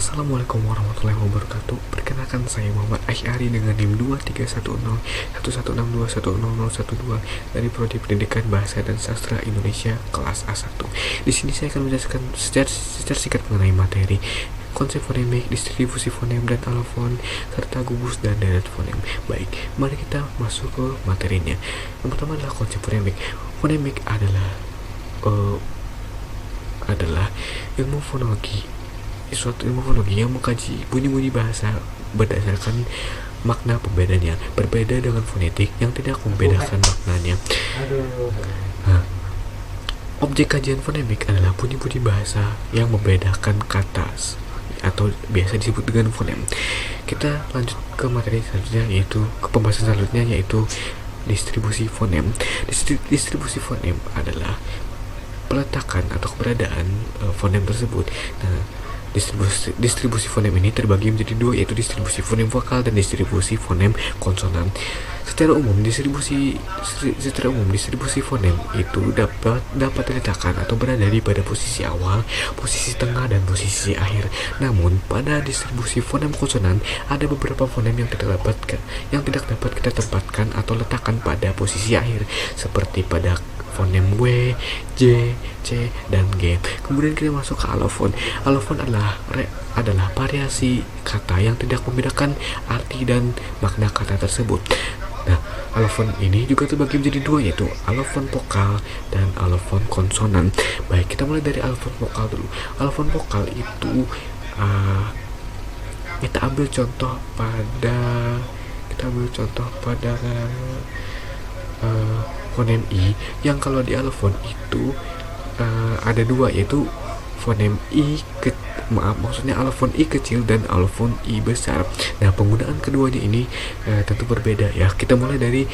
Assalamualaikum warahmatullahi wabarakatuh. Perkenalkan saya Muhammad Asyari dengan NIM 2310116210012 dari Prodi Pendidikan Bahasa dan Sastra Indonesia kelas A1. Di sini saya akan menjelaskan secara singkat mengenai materi konsep fonemik, distribusi fonem dan alofon, serta gugus dan deret fonem. Baik, mari kita masuk ke materinya. Yang pertama adalah konsep fonemik. Fonemik adalah ilmu fonologi, suatu ilmu fonologi yang mengkaji bunyi-bunyi bahasa berdasarkan makna pembedanya, berbeda dengan fonetik yang tidak membedakan maknanya. Nah, objek kajian fonemik adalah bunyi-bunyi bahasa yang membedakan kata atau biasa disebut dengan fonem. Kita lanjut ke materi selanjutnya, yaitu ke pembahasan selanjutnya, yaitu distribusi fonem. Distribusi fonem adalah peletakan atau keberadaan fonem tersebut. Nah, distribusi fonem ini terbagi menjadi dua, yaitu distribusi fonem vokal dan distribusi fonem konsonan. Secara umum distribusi fonem itu dapat diletakkan atau berada di pada posisi awal, posisi tengah, dan posisi akhir. Namun pada distribusi fonem konsonan ada beberapa fonem yang tidak dapat kita tempatkan atau letakkan pada posisi akhir, seperti pada fonem W, J, C, dan G. Kemudian kita masuk ke alofon. Alofon adalah variasi kata yang tidak membedakan arti dan makna kata tersebut. Nah, alofon ini juga terbagi menjadi dua, yaitu alofon vokal dan alofon konsonan. Baik, kita mulai dari alofon vokal dulu. Alofon vokal itu kita ambil contoh pada fonem I, yang kalau di alofon itu ada dua, yaitu fonem alofon I kecil dan alofon I besar. Nah, penggunaan keduanya ini tentu berbeda ya. Kita mulai dari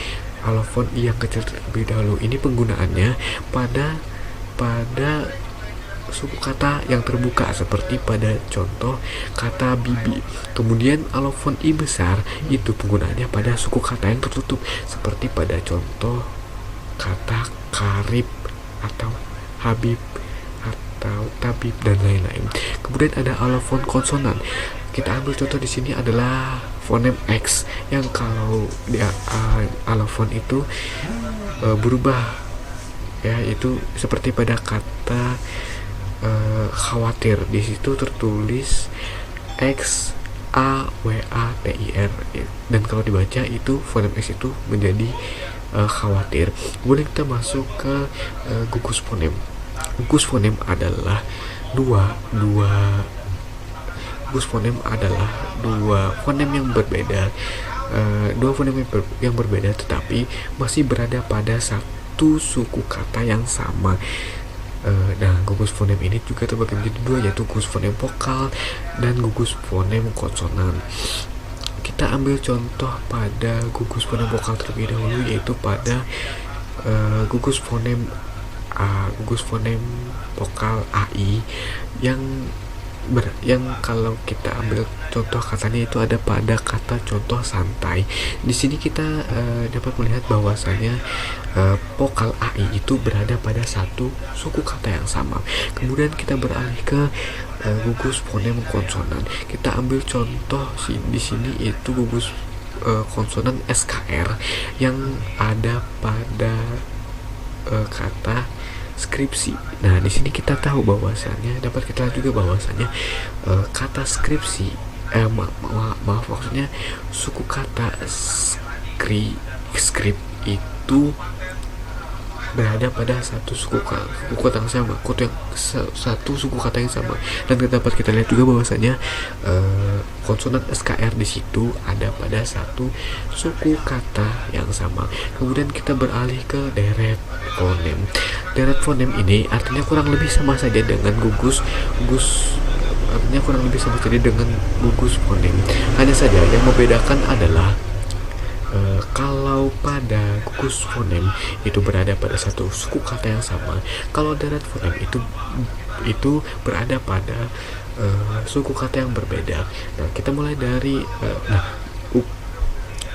alofon I yang kecil terlebih dahulu. Ini penggunaannya pada suku kata yang terbuka, seperti pada contoh kata bibi. Kemudian alofon I besar itu penggunaannya pada suku kata yang tertutup, seperti pada contoh kata karib atau habib atau tabib dan lain-lain. Kemudian ada alofon konsonan. Kita ambil contoh di sini adalah fonem X, yang kalau di alofon itu berubah ya, itu seperti pada kata khawatir. Di situ tertulis X A W A T I R, dan kalau dibaca itu fonem X itu menjadi khawatir. Kemudian kita masuk ke gugus fonem. Gugus fonem adalah dua fonem yang berbeda, yang berbeda tetapi masih berada pada satu suku kata yang sama. Nah, gugus fonem ini juga terbagi menjadi dua, yaitu gugus fonem vokal dan gugus fonem konsonan. Kita ambil contoh pada gugus fonem vokal terlebih dahulu, yaitu pada gugus fonem vokal AI yang kalau kita ambil contoh katanya itu ada pada kata contoh santai. Di sini kita dapat melihat bahwasanya vokal AI itu berada pada satu suku kata yang sama. Kemudian kita beralih ke gugus fonem konsonan. Kita ambil contoh di sini itu gugus konsonan SKR yang ada pada kata skripsi. Nah, di sini kita tahu bahwasannya, dapat kita lihat juga bahwasannya kata skripsi maksudnya suku kata skrip itu berada pada satu suku kata yang sama, satu suku kata yang sama. Dan dapat kita lihat juga bahwasanya konsonan SKR di situ ada pada satu suku kata yang sama. Kemudian kita beralih ke deret fonem. Deret fonem ini artinya kurang lebih sama saja dengan gugus fonem. Hanya saja yang membedakan adalah kalau pada gugus fonem itu berada pada satu suku kata yang sama, kalau deret fonem itu berada pada suku kata yang berbeda. Nah, kita mulai dari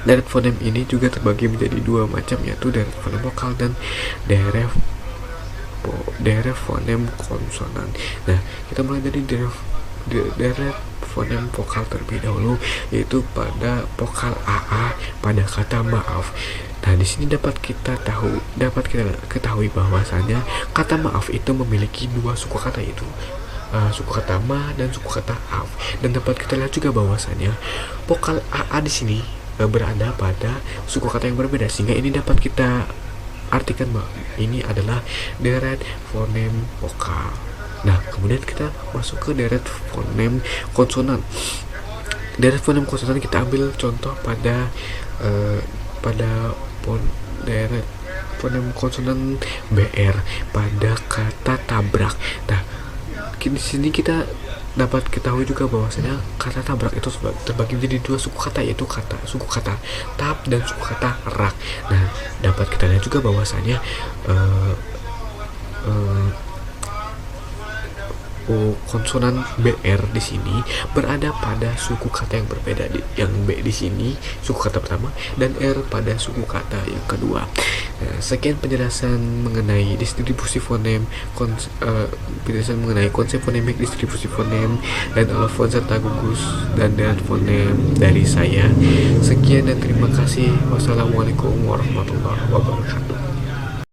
deret fonem ini juga terbagi menjadi dua macam, yaitu deret fonem vokal dan deret fonem konsonan. Nah, kita mulai dari deret fonem vokal terlebih dahulu, yaitu pada vokal AA pada kata maaf. Nah, di sini dapat kita ketahui bahwasanya kata maaf itu memiliki dua suku kata, yaitu suku kata ma dan suku kata af. Dan dapat kita lihat juga bahwasanya vokal AA di sini berada pada suku kata yang berbeda, sehingga ini dapat kita artikan bahwa ini adalah deret fonem vokal. Nah, kemudian kita masuk ke deret fonem konsonan. Deret fonem konsonan kita ambil contoh pada deret fonem konsonan BR pada kata tabrak. Nah, di sini kita dapat ketahui juga bahwasanya kata tabrak itu terbagi menjadi dua suku kata, yaitu suku kata tab dan suku kata rak. Nah, dapat kita lihat juga bahwasanya konsonan BR di sini berada pada suku kata yang berbeda, yang B di sini suku kata pertama dan R pada suku kata yang kedua. Nah, sekian penjelasan mengenai distribusi fonem, penjelasan mengenai konsep fonemik, distribusi fonem, dan alofon serta gugus dan fonem dari saya. Sekian dan terima kasih. Wassalamualaikum warahmatullahi wabarakatuh.